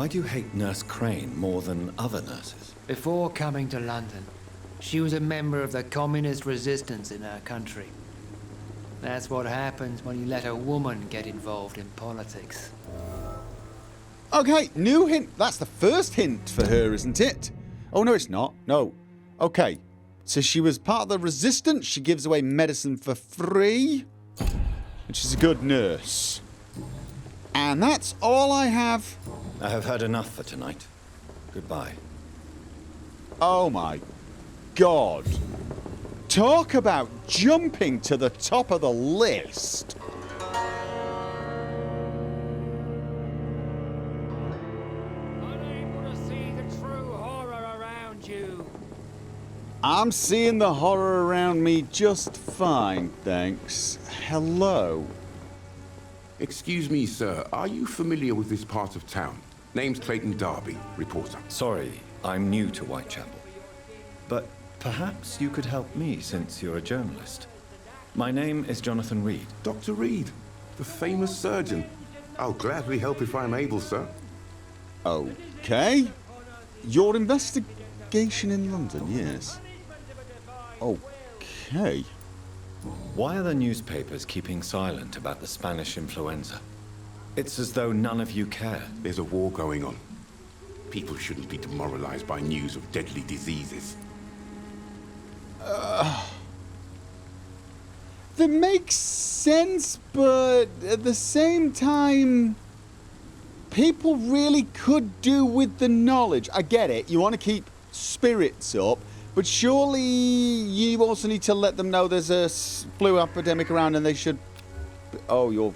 Why do you hate Nurse Crane more than other nurses? Before coming to London, she was a member of the communist resistance in her country. That's what happens when you let a woman get involved in politics. Okay, new hint. That's the first hint for her, isn't it? Oh, no, it's not. No. Okay. So she was part of the resistance. She gives away medicine for free. And she's a good nurse. And that's all I have. I have had enough for tonight. Goodbye. Oh my God. Talk about jumping to the top of the list. Unable to see the true horror around you. I'm seeing the horror around me just fine, thanks. Hello. Excuse me, sir. Are you familiar with this part of town? Name's Clayton Darby, reporter. Sorry, I'm new to Whitechapel. But perhaps you could help me since you're a journalist. My name is Jonathan Reed. Dr. Reed, the famous surgeon. I'll gladly help if I'm able, sir. Okay. Your investigation in London, yes. Okay. Why are the newspapers keeping silent about the Spanish influenza? It's as though none of you care. There's a war going on. People shouldn't be demoralized by news of deadly diseases. That makes sense, but at the same time, people really could do with the knowledge. I get it. You want to keep spirits up, but surely you also need to let them know there's a flu epidemic around and they should... Oh, you're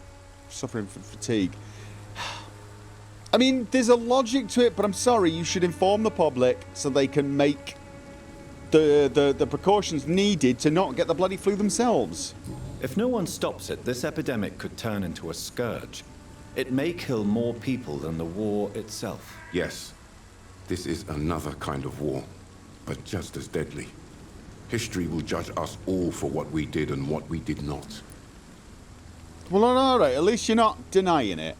suffering from fatigue. I mean, there's a logic to it, but I'm sorry, you should inform the public so they can make the precautions needed to not get the bloody flu themselves. If no one stops it, this epidemic could turn into a scourge. It may kill more people than the war itself. Yes, this is another kind of war, but just as deadly. History will judge us all for what we did and what we did not. Well, alright, at least you're not denying it.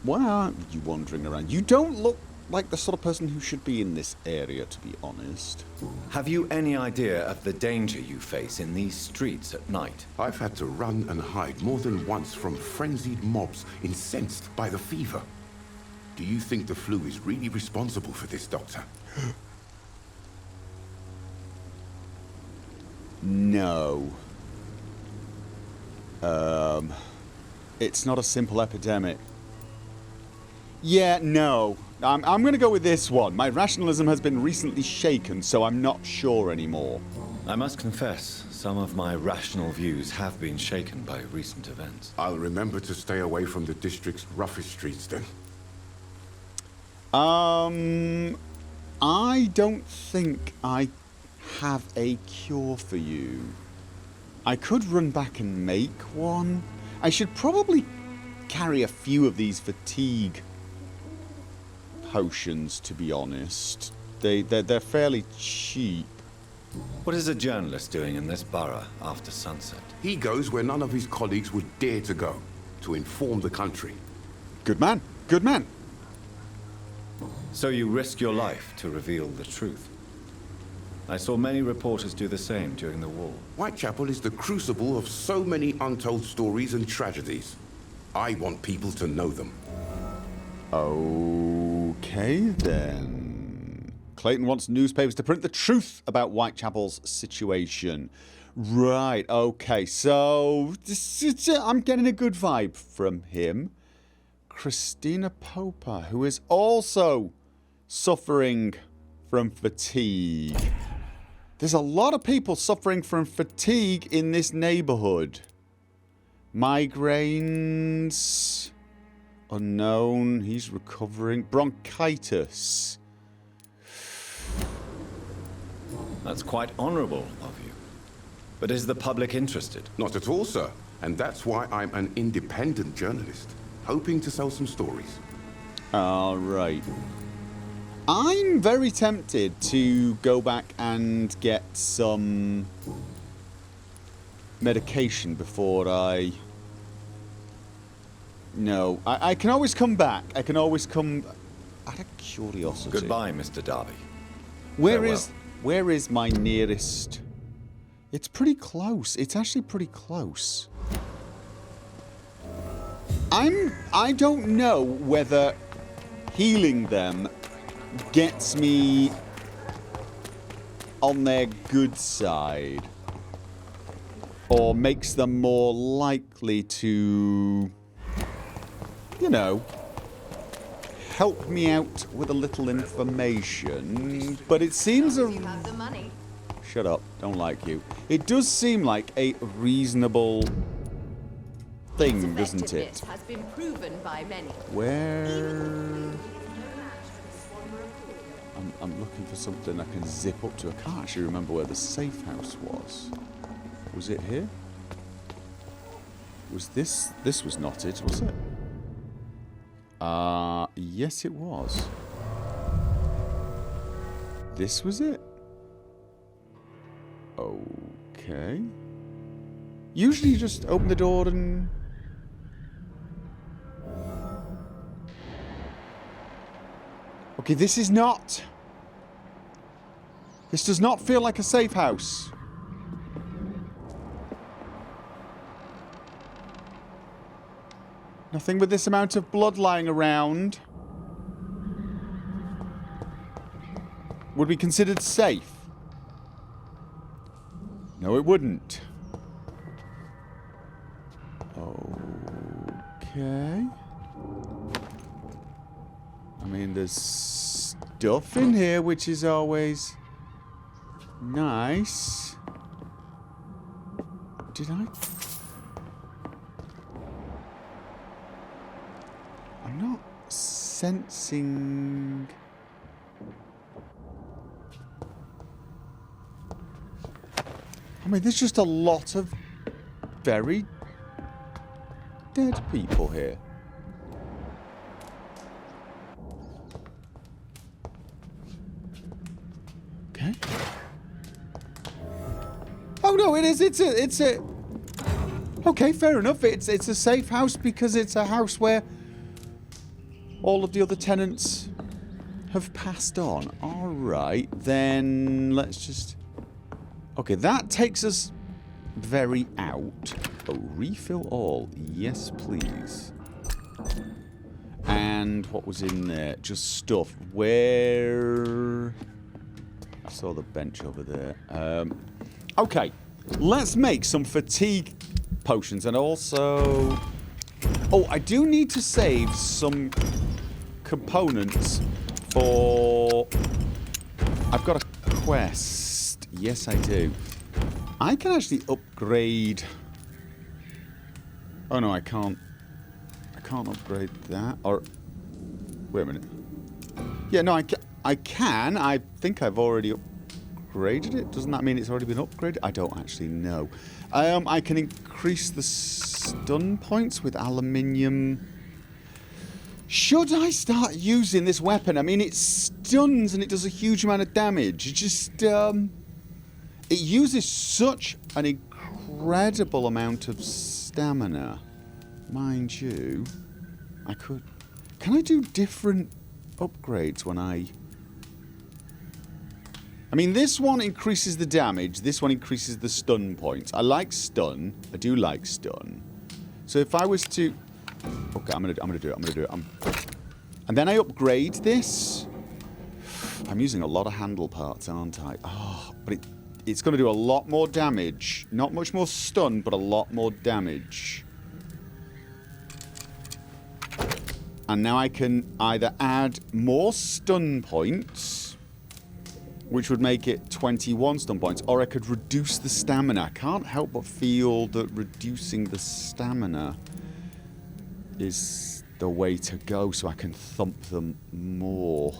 Why aren't you wandering around? You don't look like the sort of person who should be in this area, to be honest. Have you any idea of the danger you face in these streets at night? I've had to run and hide more than once from frenzied mobs incensed by the fever. Do you think the flu is really responsible for this, Doctor? No. It's not a simple epidemic. Yeah, no. I'm going to go with this one. My rationalism has been recently shaken, so I'm not sure anymore. I must confess, some of my rational views have been shaken by recent events. I'll remember to stay away from the district's roughest streets then. I don't think I have a cure for you. I could run back and make one. I should probably carry a few of these fatigue potions, to be honest. They're fairly cheap. What is a journalist doing in this borough after sunset? He goes where none of his colleagues would dare to go, to inform the country. Good man, good man. So you risk your life to reveal the truth. I saw many reporters do the same during the war. Whitechapel is the crucible of so many untold stories and tragedies. I want people to know them. Okay, then. Clayton wants newspapers to print the truth about Whitechapel's situation. Right, okay, so I'm getting a good vibe from him. Christina Popa, who is also suffering from fatigue. There's a lot of people suffering from fatigue in this neighborhood. Migraines. Unknown. He's recovering. Bronchitis. That's quite honorable of you. But is the public interested? Not at all, sir. And that's why I'm an independent journalist, hoping to sell some stories. Alright. I'm very tempted to go back and get some medication before I No. I can always come back. I can always come... Out of curiosity. Goodbye, Mr. Darby. Where Farewell. where is my nearest... It's pretty close. It's actually pretty close. I don't know whether healing them gets me on their good side or makes them more likely to, you know, help me out with a little information. But it seems a... Shut up. Don't like you. It does seem like a reasonable thing, doesn't it? Has been proven by many. Where... I'm looking for something I can zip up to. I can't actually remember where the safe house was. Was it here? Was this... This was not it, was it? Yes it was. This was it? Okay. Usually you just open the door and... Okay, this is not... This does not feel like a safe house. Nothing with this amount of blood lying around would be considered safe. No, it wouldn't. Okay. I mean, there's stuff in here, which is always nice. Did I? I'm not sensing... I mean, there's just a lot of very dead people here. Okay. Oh no, it is. It's a. Okay, fair enough. It's a safe house because it's a house where all of the other tenants have passed on. All right, then let's just. Okay, that takes us very out. Oh, refill all. Yes, please. And what was in there? Just stuff. Where... I saw the bench over there. Okay, let's make some fatigue potions. And also... Oh, I do need to save some components for... I've got a quest. Yes, I do. I can actually upgrade... Oh, no, I can't. I can't upgrade that. Or... Wait a minute. Yeah, no, I can. I think I've already upgraded it. Doesn't that mean it's already been upgraded? I don't actually know. I can increase the stun points with aluminium. Should I start using this weapon? I mean, it stuns and it does a huge amount of damage. It just... It uses such an incredible amount of stamina. Mind you, I could... Can I do different upgrades when I mean, this one increases the damage. This one increases the stun points. I like stun. I do like stun. So if I was to... Okay, I'm gonna do it. And then I upgrade this. I'm using a lot of handle parts, aren't I? Oh, but it's going to do a lot more damage. Not much more stun, but a lot more damage. And now I can either add more stun points, which would make it 21 stun points, or I could reduce the stamina. I can't help but feel that reducing the stamina is the way to go, so I can thump them more.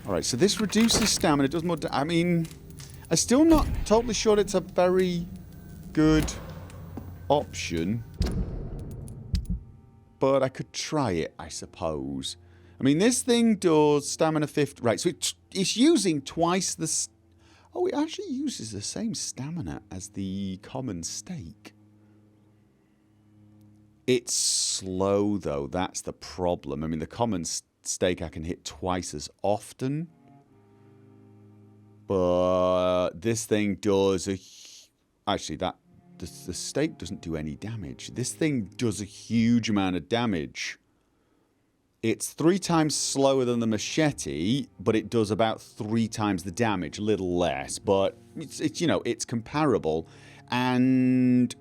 Alright, so this reduces stamina, it does more... I mean, I'm still not totally sure it's a very good option. But I could try it, I suppose. I mean, this thing does stamina 50... Right, so it's using twice the... Oh, it actually uses the same stamina as the common steak. It's slow, though. That's the problem. I mean, the common stake I can hit twice as often. But this thing does a... Actually, the stake doesn't do any damage. This thing does a huge amount of damage. It's 3 times slower than the machete, but it does about 3 times the damage. A little less, but it's you know, it's comparable. And...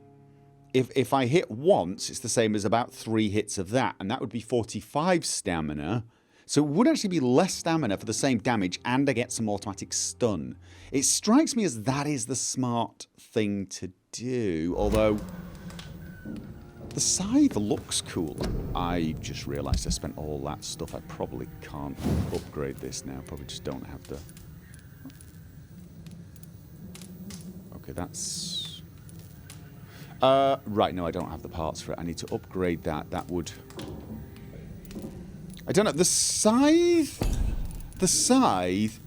If I hit once, it's the same as about 3 hits of that, and that would be 45 stamina. So it would actually be less stamina for the same damage, and I get some automatic stun. It strikes me as that is the smart thing to do, although the scythe looks cool. I just realised I spent all that stuff. I probably can't upgrade this now. Probably just don't have the... Okay, that's... right, no, I don't have the parts for it. I need to upgrade that. That would... I don't know. The scythe... The scythe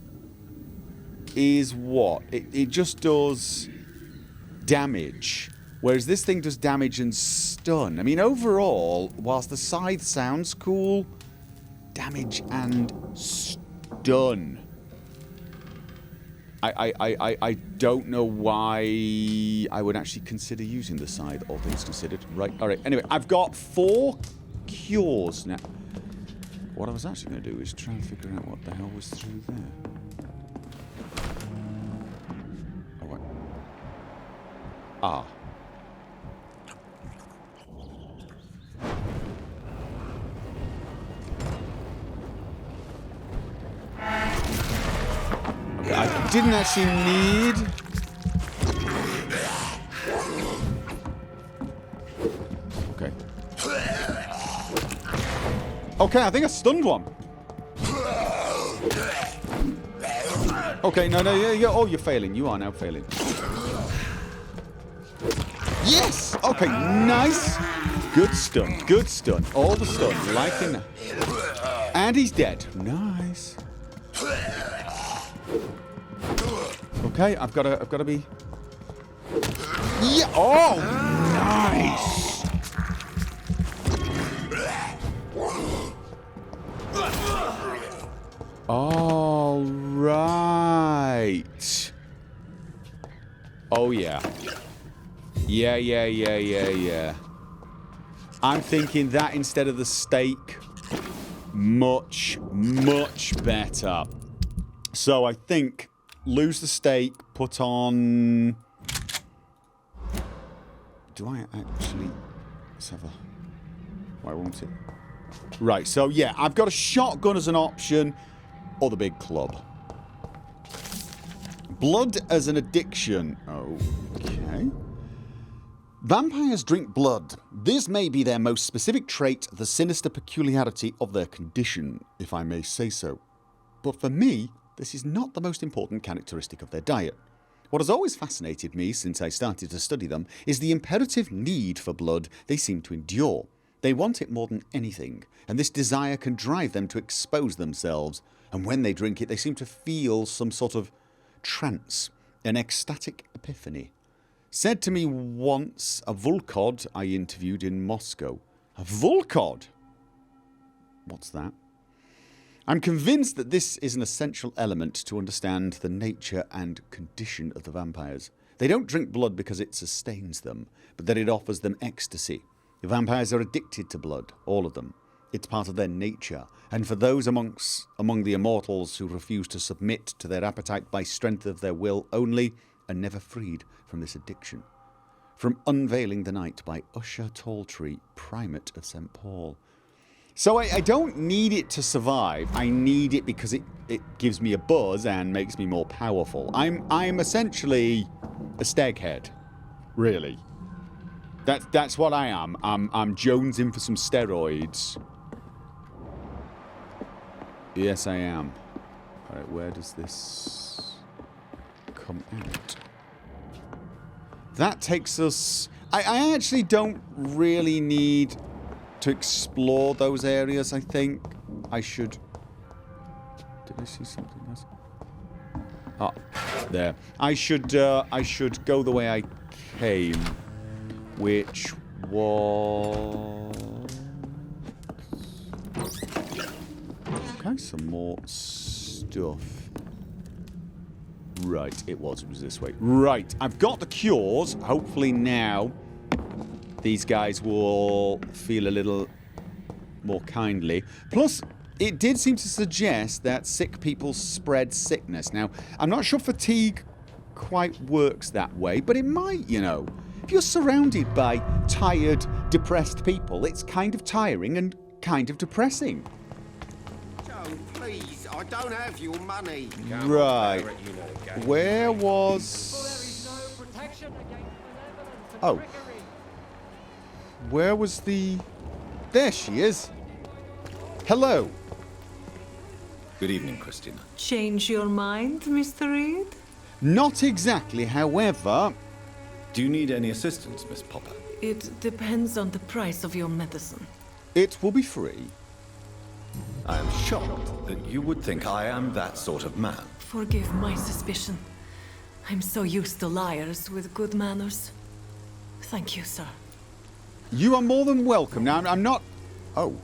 is what? It just does damage. Whereas this thing does damage and stun. I mean, overall, whilst the scythe sounds cool, damage and stun. I don't know why I would actually consider using the scythe, all things considered. Right, alright. Anyway, I've got 4 cures now. What I was actually going to do is try and figure out what the hell was through there. Oh, wait. Ah. I didn't actually need... Okay. Okay, I think I stunned one. Okay, no, yeah. Oh, you're failing. You are now failing. Yes! Okay, nice. Good stun. Good stun. All the stun. Liking that. And he's dead. Nice. Okay, I've got to be... Yeah! Oh! Nice! All right. Oh, yeah. Yeah. I'm thinking that instead of the stake. Much better. So I think... Lose the stake, put on... Do I actually... Let's have a... Why won't it? Right, so yeah, I've got a shotgun as an option, or the big club. Blood as an addiction. Okay. Vampires drink blood. This may be their most specific trait, the sinister peculiarity of their condition, if I may say so. But for me... This is not the most important characteristic of their diet. What has always fascinated me since I started to study them is the imperative need for blood they seem to endure. They want it more than anything, and this desire can drive them to expose themselves, and when they drink it they seem to feel some sort of trance, an ecstatic epiphany. Said to me once a Vulkod I interviewed in Moscow. A Vulkod? What's that? I'm convinced that this is an essential element to understand the nature and condition of the vampires. They don't drink blood because it sustains them, but that it offers them ecstasy. The vampires are addicted to blood, all of them. It's part of their nature, and for those among the immortals who refuse to submit to their appetite by strength of their will only, are never freed from this addiction. From Unveiling the Night by Usher Talltree, Primate of St. Paul. So I don't need it to survive. I need it because it gives me a buzz and makes me more powerful. I'm essentially a steghead, really. That's what I am. I'm jonesing for some steroids. Yes, I am. All right, where does this come out? That takes us... I actually don't really need... to explore those areas. I think I should... Did I see something else? Ah, there. I should go the way I came, which was... Okay, some more stuff. Right, it was this way. Right, I've got the cures. Hopefully now these guys will feel a little more kindly. Plus, it did seem to suggest that sick people spread sickness. Now, I'm not sure fatigue quite works that way, but it might, you know. If you're surrounded by tired, depressed people, it's kind of tiring and kind of depressing. Joe, please, I don't have your money. Right. Where was... Oh. Where was the... There she is. Hello. Good evening, Christina. Change your mind, Mr. Reed? Not exactly, however... Do you need any assistance, Miss Popper? It depends on the price of your medicine. It will be free. I am shocked that you would think I am that sort of man. Forgive my suspicion. I'm so used to liars with good manners. Thank you, sir. You are more than welcome. Now, I'm not... Oh.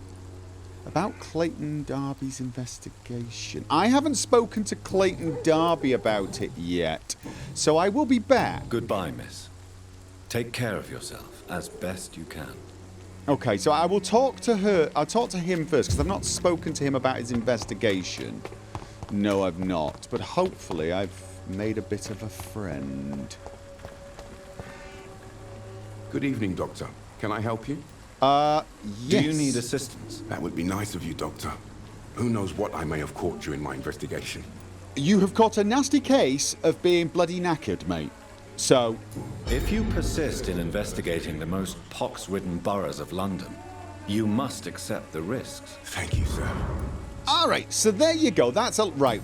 About Clayton Darby's investigation. I haven't spoken to Clayton Darby about it yet, so I will be back. Goodbye, miss. Take care of yourself as best you can. Okay, so I will talk to her. I'll talk to him first, because I've not spoken to him about his investigation. No, I've not. But hopefully I've made a bit of a friend. Good evening, Doctor. Can I help you? Yes. Do you need assistance? That would be nice of you, Doctor. Who knows what I may have caught during my investigation. You have caught a nasty case of being bloody knackered, mate. So... If you persist in investigating the most pox-ridden boroughs of London, you must accept the risks. Thank you, sir. Alright, so there you go. That's all right.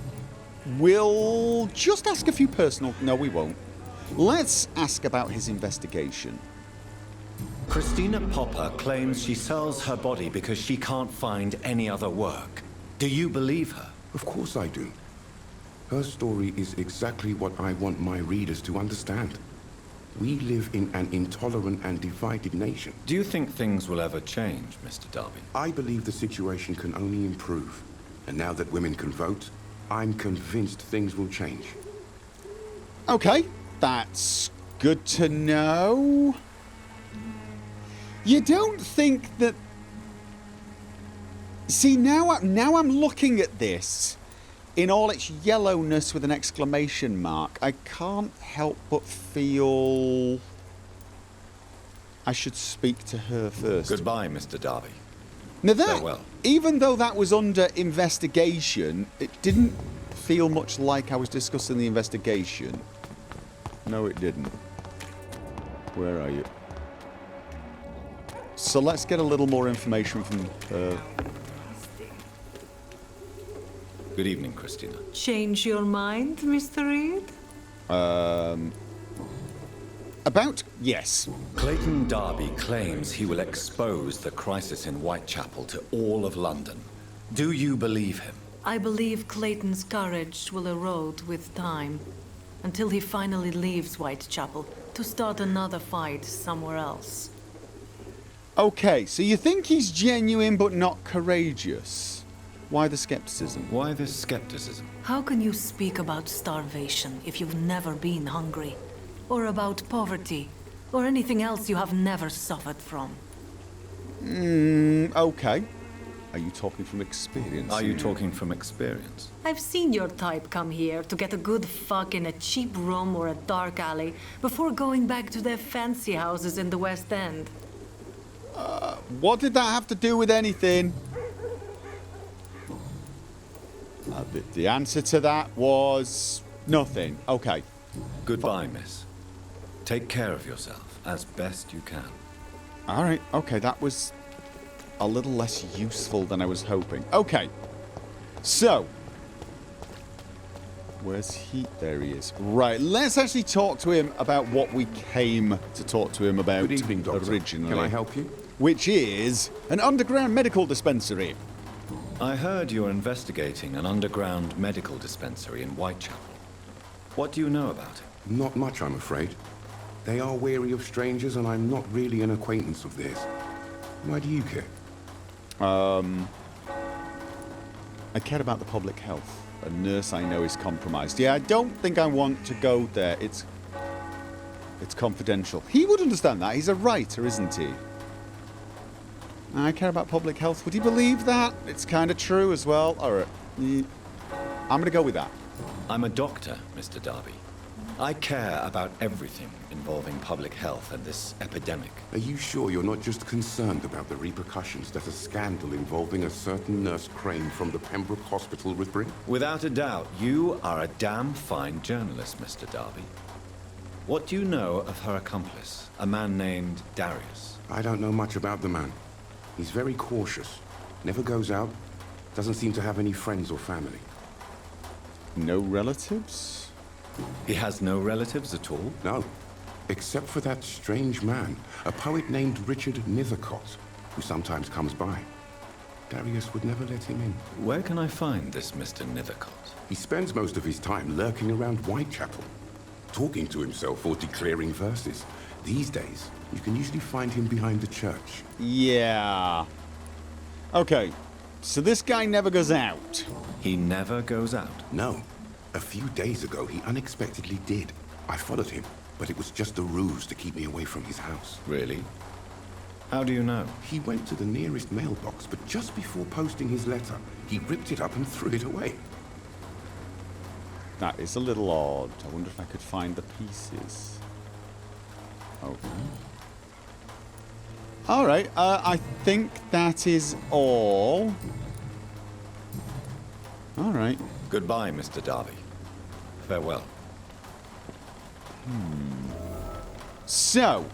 We'll just ask a few personal... No, we won't. Let's ask about his investigation. Christina Popper claims she sells her body because she can't find any other work. Do you believe her? Of course I do. Her story is exactly what I want my readers to understand. We live in an intolerant and divided nation. Do you think things will ever change, Mr. Darby? I believe the situation can only improve. And now that women can vote, I'm convinced things will change. Okay, that's good to know. You don't think that... See, now I'm looking at this in all its yellowness with an exclamation mark. I can't help but feel I should speak to her first. Goodbye, Mr. Darby. Now that, Farewell. even though that was under investigation, it didn't feel much like I was discussing the investigation. No, it didn't. Where are you? So let's get a little more information from her. Good evening, Christina. Change your mind, Mr. Reed? About? Yes. Clayton Darby claims he will expose the crisis in Whitechapel to all of London. Do you believe him? I believe Clayton's courage will erode with time, until he finally leaves Whitechapel to start another fight somewhere else. Okay, so you think he's genuine but not courageous. Why the skepticism? Why this skepticism? How can you speak about starvation if you've never been hungry? Or about poverty? Or anything else you have never suffered from? Okay. Are you talking from experience? Are you talking from experience? I've seen your type come here to get a good fuck in a cheap room or a dark alley before going back to their fancy houses in the West End. What did that have to do with anything? The answer to that was nothing. Okay. Goodbye, miss. Take care of yourself as best you can. All right. Okay, that was a little less useful than I was hoping. Okay. So, where's he? There he is. Right, let's actually talk to him about what we came to talk to him about. Good evening, Doctor. Originally. Can I help you? Which is an underground medical dispensary. I heard you're investigating an underground medical dispensary in Whitechapel. What do you know about it? Not much, I'm afraid. They are wary of strangers, and I'm not really an acquaintance of theirs. Why do you care? I care about the public health. A nurse I know is compromised. Yeah, I don't think I want to go there. It's confidential. He would understand that. He's a writer, isn't he? I care about public health. Would he believe that? It's kind of true as well. All right. I'm going to go with that. I'm a doctor, Mr. Darby. I care about everything involving public health and this epidemic. Are you sure you're not just concerned about the repercussions that a scandal involving a certain Nurse Crane from the Pembroke Hospital would bring? Without a doubt, you are a damn fine journalist, Mr. Darby. What do you know of her accomplice, a man named Darius? I don't know much about the man. He's very cautious. Never goes out. Doesn't seem to have any friends or family. No relatives? He has no relatives at all? No. Except for that strange man, a poet named Richard Nethercott, who sometimes comes by. Darius would never let him in. Where can I find this Mr. Nethercott? He spends most of his time lurking around Whitechapel, talking to himself or declaring verses. These days, you can usually find him behind the church. Yeah. Okay, so this guy never goes out. He never goes out? No. A few days ago, he unexpectedly did. I followed him, but it was just a ruse to keep me away from his house. Really? How do you know? He went to the nearest mailbox, but just before posting his letter, he ripped it up and threw it away. That is a little odd. I wonder if I could find the pieces. Okay. Alright, I think that is all. Alright. Goodbye, Mr. Darby. Farewell. So,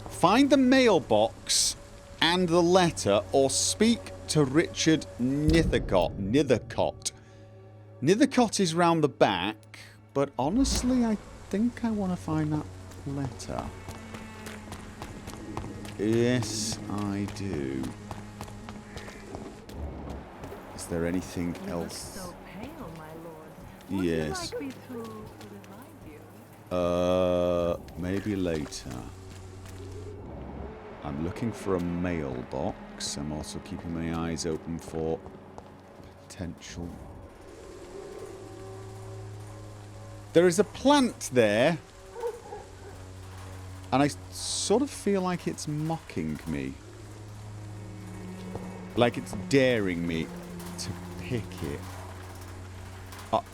find the mailbox and the letter, or speak to Richard Nethercott. Nethercott is round the back, but honestly, I think I want to find that letter. Yes, I do. Is there anything else? So pale, my lord. Yes. Would you like me to revive you? Maybe later. I'm looking for a mailbox. I'm also keeping my eyes open for potential. There is a plant there. And I sort of feel like it's mocking me. Like it's daring me to pick it. Okay.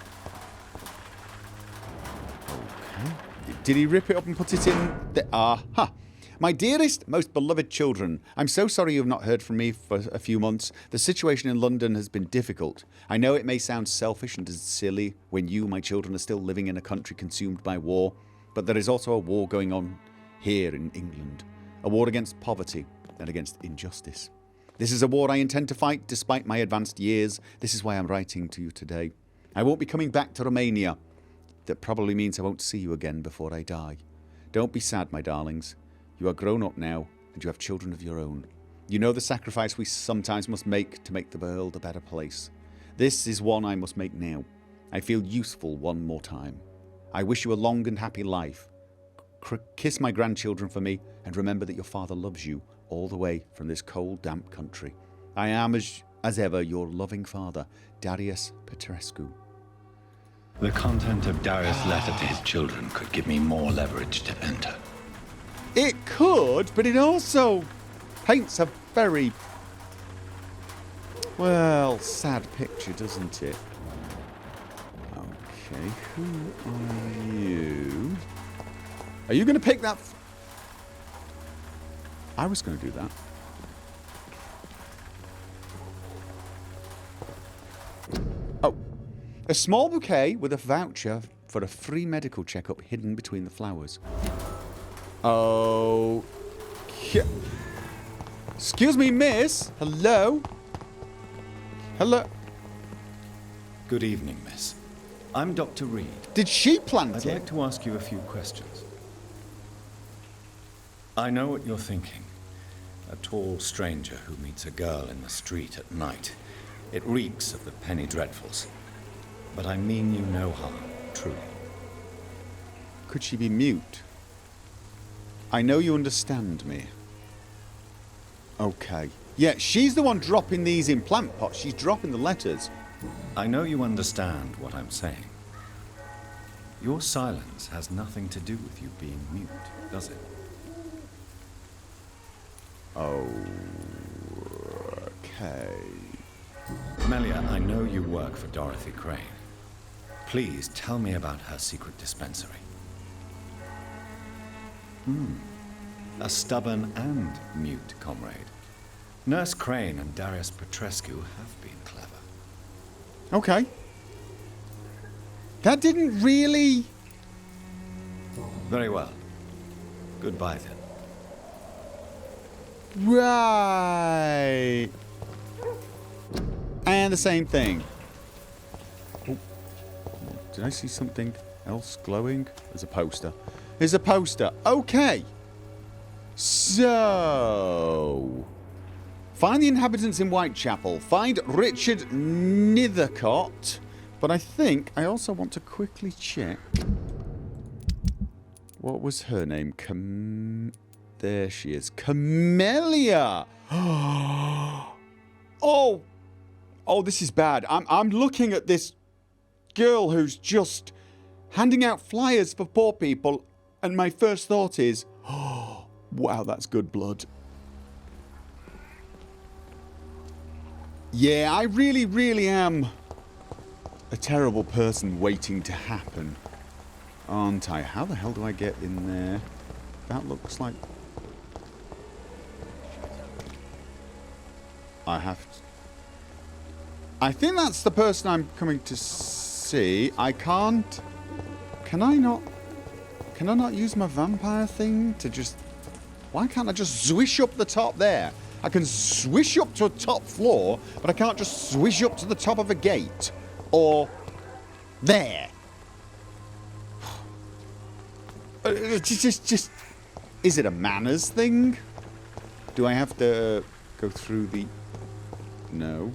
Did he rip it up and put it in the... Aha! My dearest, most beloved children, I'm so sorry you have not heard from me for a few months. The situation in London has been difficult. I know it may sound selfish and silly when you, my children, are still living in a country consumed by war, but there is also a war going on here in England. A war against poverty and against injustice. This is a war I intend to fight despite my advanced years. This is why I'm writing to you today. I won't be coming back to Romania. That probably means I won't see you again before I die. Don't be sad, my darlings. You are grown up now, and you have children of your own. You know the sacrifice we sometimes must make to make the world a better place. This is one I must make now. I feel useful one more time. I wish you a long and happy life. Kiss my grandchildren for me, and remember that your father loves you all the way from this cold, damp country. I am, as ever, your loving father, Darius Petrescu. The content of Darius' letter to his children could give me more leverage to enter. It could, but it also paints a very, well, sad picture, doesn't it? Okay, who are you? Are you going to pick that? I was going to do that. Oh. A small bouquet with a voucher for a free medical checkup hidden between the flowers. Oh. Excuse me, miss. Hello? Hello? Good evening, miss. I'm Dr. Reed. Did she plant I'd it? like to ask you a few questions. I know what you're thinking. A tall stranger who meets a girl in the street at night. It reeks of the penny dreadfuls. But I mean you no harm, truly. could she be mute? I know you understand me. Okay. Yeah, she's the one dropping these in plant pots. She's dropping the letters. I know you understand what I'm saying. Your silence has nothing to do with you being mute, does it? Okay. Melia, I know you work for Dorothy Crane. Please tell me about her secret dispensary. A stubborn and mute comrade. Nurse Crane and Darius Petrescu have been clever. Okay. That didn't really... Very well. Goodbye then. Right. And the same thing. Oh. Did I see something else glowing? There's a poster. There's a poster. Okay. So... Find the inhabitants in Whitechapel. Find Richard Nithercott. But I think I also want to quickly check. What was her name? There she is. Camellia. Oh, this is bad. I'm looking at this girl who's just handing out flyers for poor people, and my first thought is, oh, wow, that's good blood. Yeah, I really, really am a terrible person waiting to happen, aren't I? How the hell do I get in there? That looks like... I have to... I think that's the person I'm coming to see. I can't... Can I not use my vampire thing to just... Why can't I just swish up the top there? I can swish up to a top floor, but I can't just swish up to the top of a gate. Or... there. Just... Is it a manners thing? Do I have to go through the... No.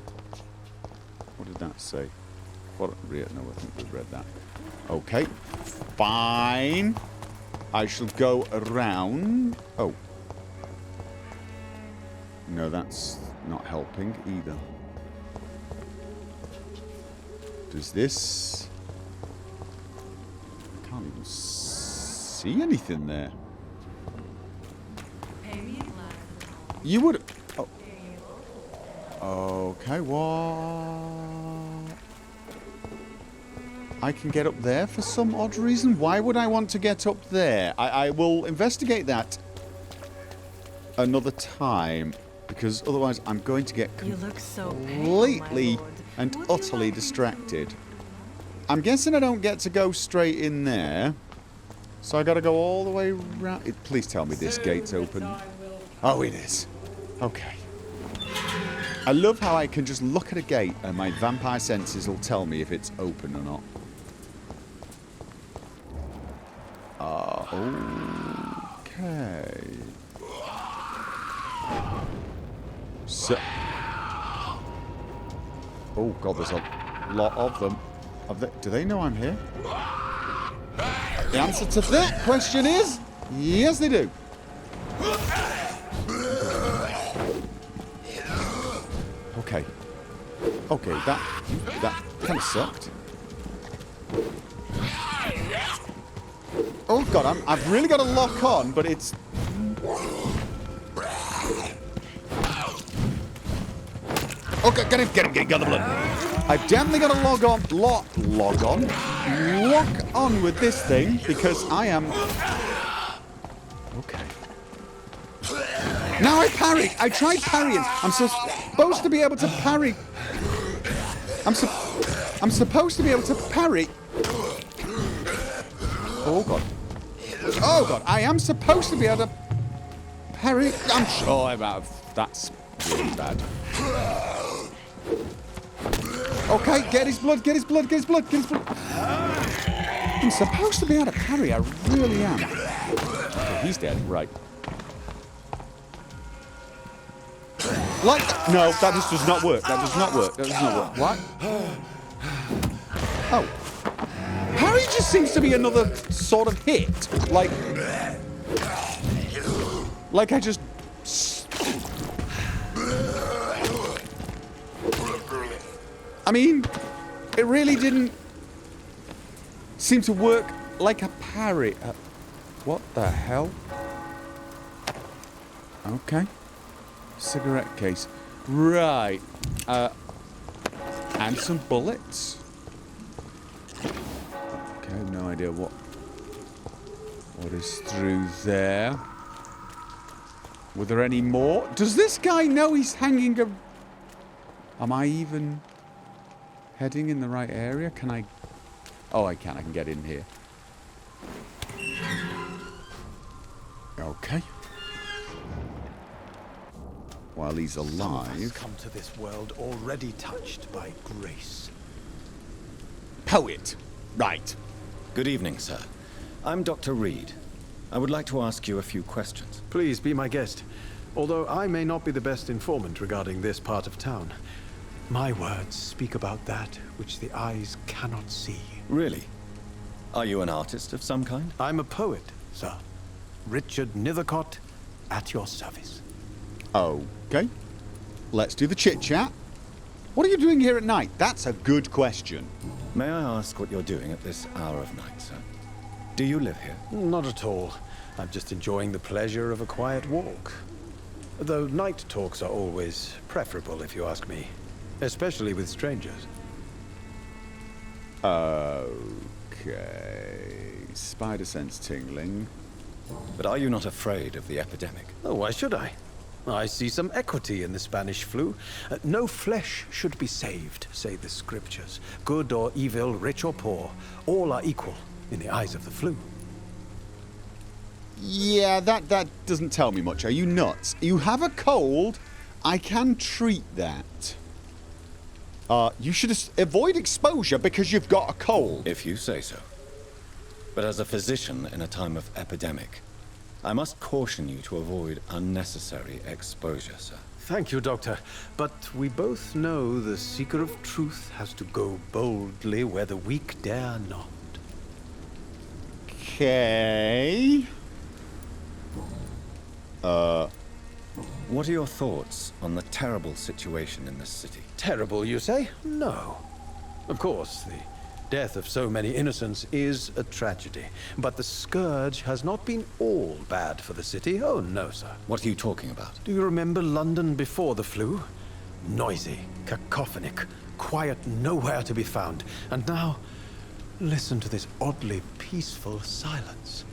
What did that say? What? No, I think we read that. Okay. Fine. I shall go around. Oh. No, that's not helping either. Does this... I can't even see anything there. You would... Oh. Okay, what? I can get up there for some odd reason. Why would I want to get up there? I will investigate that another time, because otherwise I'm going to get completely and utterly distracted. I'm guessing I don't get to go straight in there, so I gotta go all the way around. Please tell me this gate's open. Oh, it is. Okay. I love how I can just look at a gate and my vampire senses will tell me if it's open or not. Okay. So... Oh, God, there's a lot of them. Do they know I'm here? The answer to that question is... yes, they do. Okay. Okay, that kind of sucked. Oh God, I've really got to lock on, but it's... Okay, get him, get the blood. I've definitely got to lock on with this thing, because I am... Okay. Now I parry. I tried parrying. I'm supposed to be able to parry. I'm supposed to be able to parry. Oh God. Oh God. I am supposed to be able to parry. I'm sure I'm out of... That's really bad. Okay, get his blood, get his blood, get his blood, get his blood. I'm supposed to be able to parry. I really am. Okay, he's dead. Right. Like that. No, that just does not work. That does not work. That does not work. What? Oh. Parry just seems to be another sort of hit. Like I just... I mean, it really didn't seem to work like a parry. What the hell? Okay. Cigarette case. Right. And some bullets. Okay, I have no idea what is through there. Were there any more? Does this guy know he's hanging a... Am I even heading in the right area? Can I... Oh, I can. I can get in here. Okay. While he's alive... come to this world already touched by grace. Poet. Right. Good evening, sir. I'm Dr. Reed. I would like to ask you a few questions. Please be my guest. Although I may not be the best informant regarding this part of town, my words speak about that which the eyes cannot see. Really? Are you an artist of some kind? I'm a poet, sir. Richard Nethercott, at your service. Okay. Let's do the chit-chat. What are you doing here at night? That's a good question. May I ask what you're doing at this hour of night, sir? Do you live here? Not at all. I'm just enjoying the pleasure of a quiet walk. Though night talks are always preferable, if you ask me. Especially with strangers. Okay. Spider sense tingling. But are you not afraid of the epidemic? Oh, why should I? I see some equity in the Spanish flu. No flesh should be saved, say the scriptures. Good or evil, rich or poor, all are equal in the eyes of the flu. Yeah, that doesn't tell me much. Are you nuts? You have a cold. I can treat that. You should avoid exposure because you've got a cold. If you say so. But as a physician in a time of epidemic, I must caution you to avoid unnecessary exposure, sir. Thank you, Doctor. But we both know the seeker of truth has to go boldly where the weak dare not. Okay. What are your thoughts on the terrible situation in this city? Terrible, you say? No. Of course, the death of so many innocents is a tragedy. But the scourge has not been all bad for the city. Oh, no, sir. What are you talking about? Do you remember London before the flu? Noisy, cacophonic, quiet nowhere to be found. And now, listen to this oddly peaceful silence.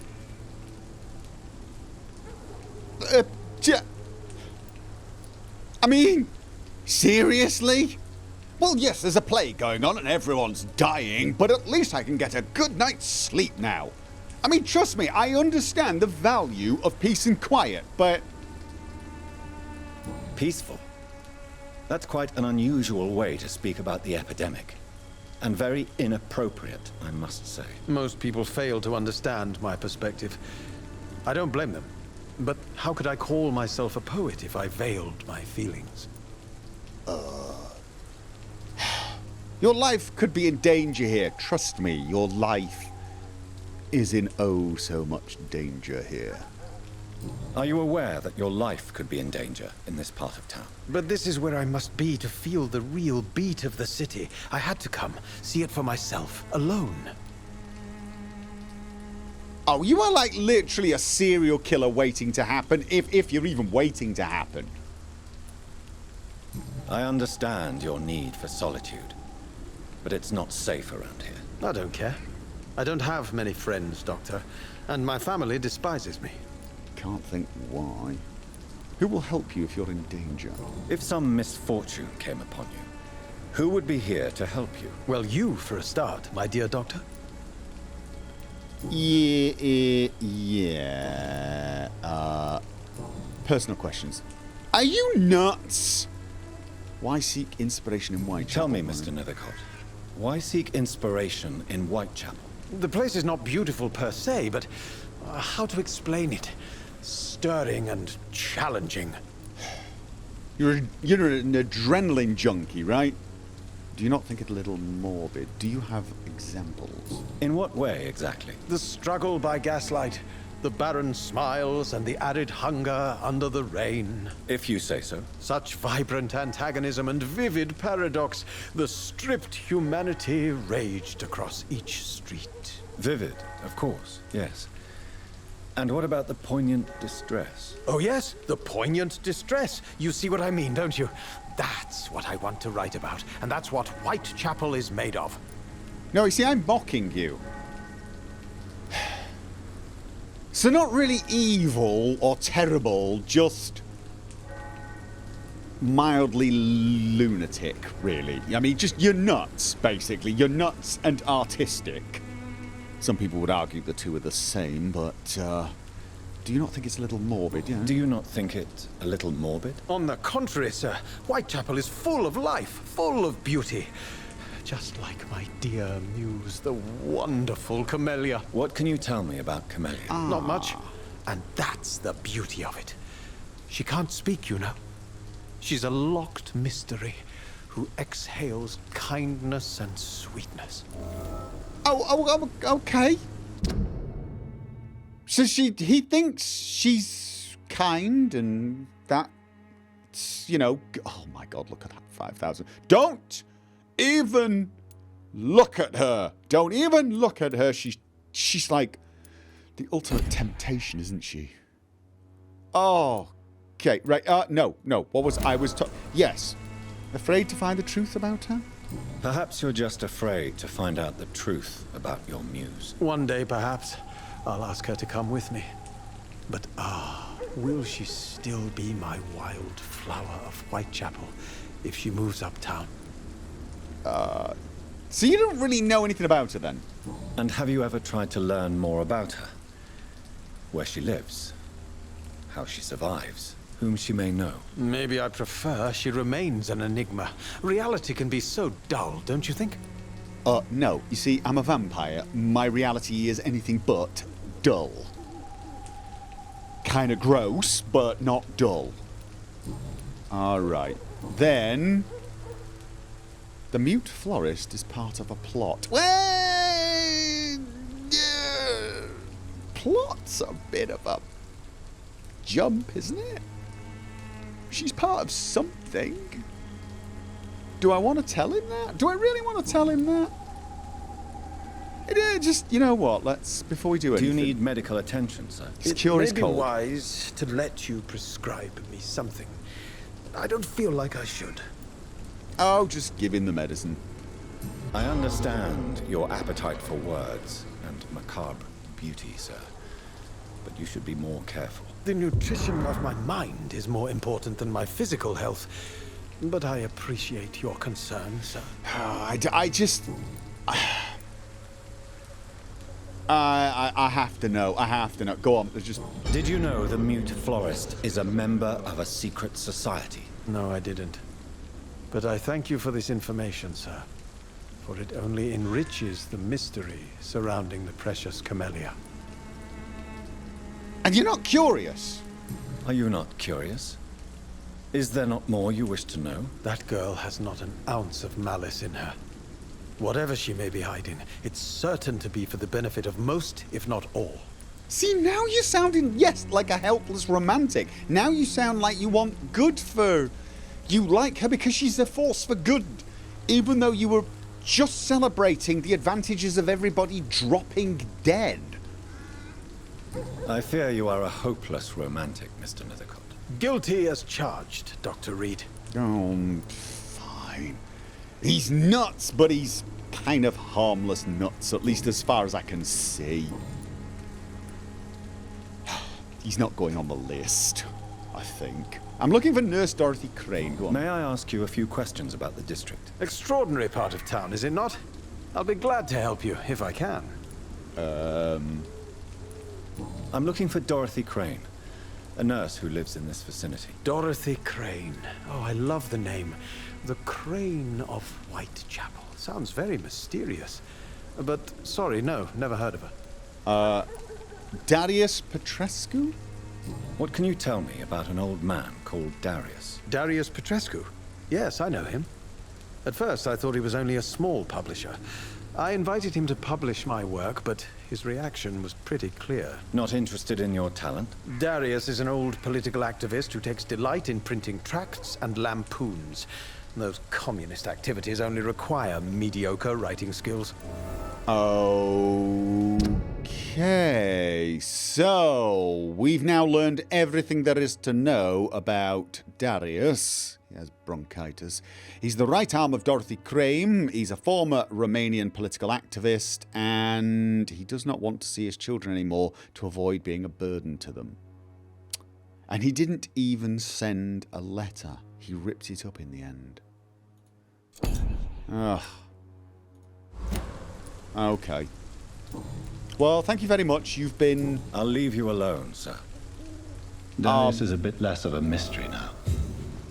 I mean, seriously? Well, yes, there's a plague going on and everyone's dying, but at least I can get a good night's sleep now. I mean, trust me, I understand the value of peace and quiet, but... Peaceful? That's quite an unusual way to speak about the epidemic. And very inappropriate, I must say. Most people fail to understand my perspective. I don't blame them. But how could I call myself a poet if I veiled my feelings? Your life could be in danger here. Trust me, your life is in oh so much danger here. Are you aware that your life could be in danger in this part of town? But this is where I must be to feel the real beat of the city. I had to come, see it for myself, alone. Oh, you are like literally a serial killer waiting to happen, if you're even waiting to happen. I understand your need for solitude, but it's not safe around here. I don't care. I don't have many friends, Doctor, and my family despises me. Can't think why. Who will help you if you're in danger? If some misfortune came upon you, who would be here to help you? Well, you for a start, my dear Doctor. Yeah. Personal questions. Are you nuts? Why seek inspiration in Whitechapel? Tell me, Mr. Nethercott, why seek inspiration in Whitechapel? The place is not beautiful per se, but how to explain it? Stirring and challenging. You're an adrenaline junkie, right? Do you not think it a little morbid? Do you have examples? In what way, exactly? The struggle by gaslight, the barren smiles, and the arid hunger under the rain. If you say so. Such vibrant antagonism and vivid paradox, the stripped humanity raged across each street. Vivid, of course, yes. And what about the poignant distress? Oh yes, the poignant distress. You see what I mean, don't you? That's what I want to write about, and that's what Whitechapel is made of. No, you see, I'm mocking you. So not really evil or terrible, just mildly lunatic, really. I mean, just you're nuts, basically. You're nuts and artistic. Some people would argue the two are the same, but do you not think it's a little morbid? Yeah? Do you not think it a little morbid? On the contrary, sir, Whitechapel is full of life, full of beauty. Just like my dear muse, the wonderful Camellia. What can you tell me about Camellia? Not much. And that's the beauty of it. She can't speak, you know. She's a locked mystery who exhales kindness and sweetness. Oh, okay. So he thinks she's kind and that's, you know, oh my God, look at that, 5,000. Don't even look at her. Don't even look at her. She's like the ultimate temptation, isn't she? Oh, okay, right. No. What was I was? Yes, afraid to find the truth about her. Perhaps you're just afraid to find out the truth about your muse. One day, perhaps, I'll ask her to come with me. But will she still be my wild flower of Whitechapel if she moves uptown? So you don't really know anything about her then? And have you ever tried to learn more about her? Where she lives? How she survives? Whom she may know? Maybe I prefer she remains an enigma. Reality can be so dull, don't you think? No. You see, I'm a vampire. My reality is anything but dull. Kind of gross, but not dull. All right. Then the mute florist is part of a plot. Well, plot's a bit of a jump, isn't it? She's part of something. Do I want to tell him that? Do I really want to tell him that? Just, you know what, before we do anything. Do you need medical attention, sir? His cure is It may be cold. wise to let you prescribe me something. I don't feel like I should. Oh, just give him the medicine. I understand your appetite for words and macabre beauty, sir. But you should be more careful. The nutrition of my mind is more important than my physical health. But I appreciate your concern, sir. I just... I have to know. I have to know. Go on. Just... Did you know the mute florist is a member of a secret society? No, I didn't. But I thank you for this information, sir. For it only enriches the mystery surrounding the precious Camellia. And you're not curious? Are you not curious? Is there not more you wish to know? That girl has not an ounce of malice in her. Whatever she may be hiding, it's certain to be for the benefit of most, if not all. See, now you're sounding, yes, like a helpless romantic. Now you sound like you want good for... You like her because she's a force for good, even though you were just celebrating the advantages of everybody dropping dead. I fear you are a hopeless romantic, Mr. Nethercott. Guilty as charged, Dr. Reed. Oh, fine. He's nuts, but he's kind of harmless nuts, at least as far as I can see. He's not going on the list, I think. I'm looking for Nurse Dorothy Crane. Go on. May I ask you a few questions about the district? Extraordinary part of town, is it not? I'll be glad to help you, if I can. I'm looking for Dorothy Crane, a nurse who lives in this vicinity. Dorothy Crane. Oh, I love the name. The Crane of Whitechapel. Sounds very mysterious. But, sorry, no, never heard of her. Darius Petrescu? What can you tell me about an old man called Darius? Darius Petrescu? Yes, I know him. At first, I thought he was only a small publisher. I invited him to publish my work, but his reaction was pretty clear. Not interested in your talent? Darius is an old political activist who takes delight in printing tracts and lampoons. Those communist activities only require mediocre writing skills. Okay, so we've now learned everything there is to know about Darius. He has bronchitis. He's the right arm of Dorothy Crane. He's a former Romanian political activist, and he does not want to see his children anymore to avoid being a burden to them. And he didn't even send a letter. He ripped it up in the end. Ugh. Okay. Well, thank you very much. You've been... I'll leave you alone, sir. Darius is a bit less of a mystery now.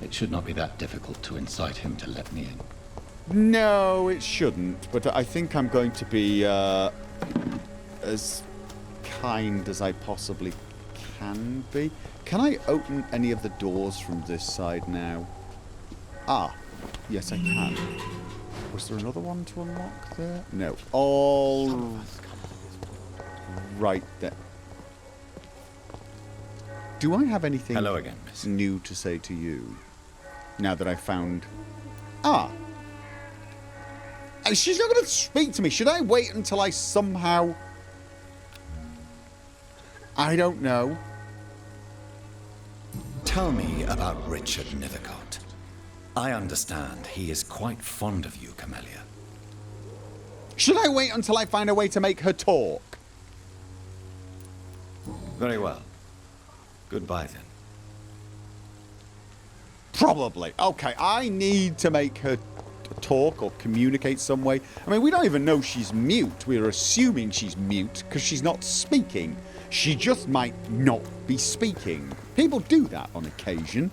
It should not be that difficult to incite him to let me in. No, it shouldn't. But I think I'm going to be as kind as I possibly can be. Can I open any of the doors from this side now? Ah, yes I can. Was there another one to unlock there? No. All right then. Do I have anything Hello again, miss. new to say to you? Now that I found... Ah! She's not going to speak to me. Should I wait until I somehow... I don't know. Tell me about Richard Nethercott. I understand he is quite fond of you, Camellia. Should I wait until I find a way to make her talk? Very well. Goodbye, then. Probably. Okay, I need to make her talk or communicate some way. I mean, we don't even know she's mute. We're assuming she's mute because she's not speaking. She just might not be speaking. People do that on occasion.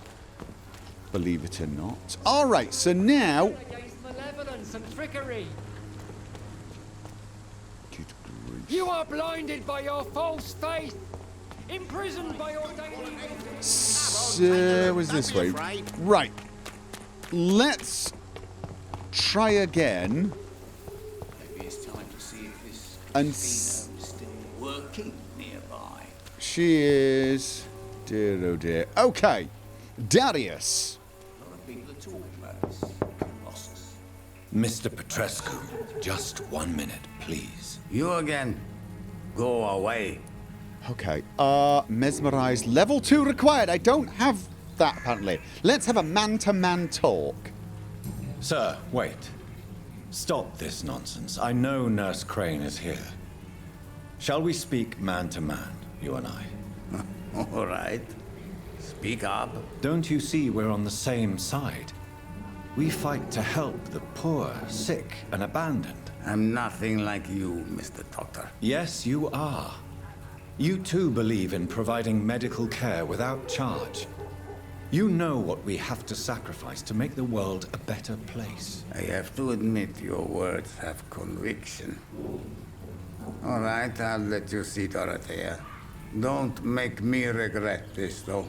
Believe it or not. All right, so now... Against malevolence and trickery. Good grief. You are blinded by your false faith, imprisoned by your daily... So, was this way? Right. Let's try again. Maybe it's time to see if this And casino's still working nearby. she is... Dear, oh dear. Okay. Darius. A lot of people are talking about this Colossus. Mr. Petrescu, just 1 minute, please. You again. Go away. Okay. Mesmerized. Level 2 required. I don't have that, apparently. Let's have a man-to-man talk. Sir, wait. Stop this nonsense. I know Nurse Crane is here. Shall we speak man-to-man, you and I? All right. Speak up. Don't you see we're on the same side? We fight to help the poor, sick, and abandoned. I'm nothing like you, Mr. Doctor. Yes, you are. You too believe in providing medical care without charge. You know what we have to sacrifice to make the world a better place. I have to admit your words have conviction. All right, I'll let you see, Dorothea. Don't make me regret this, though.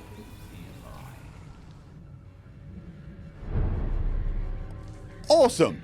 Awesome.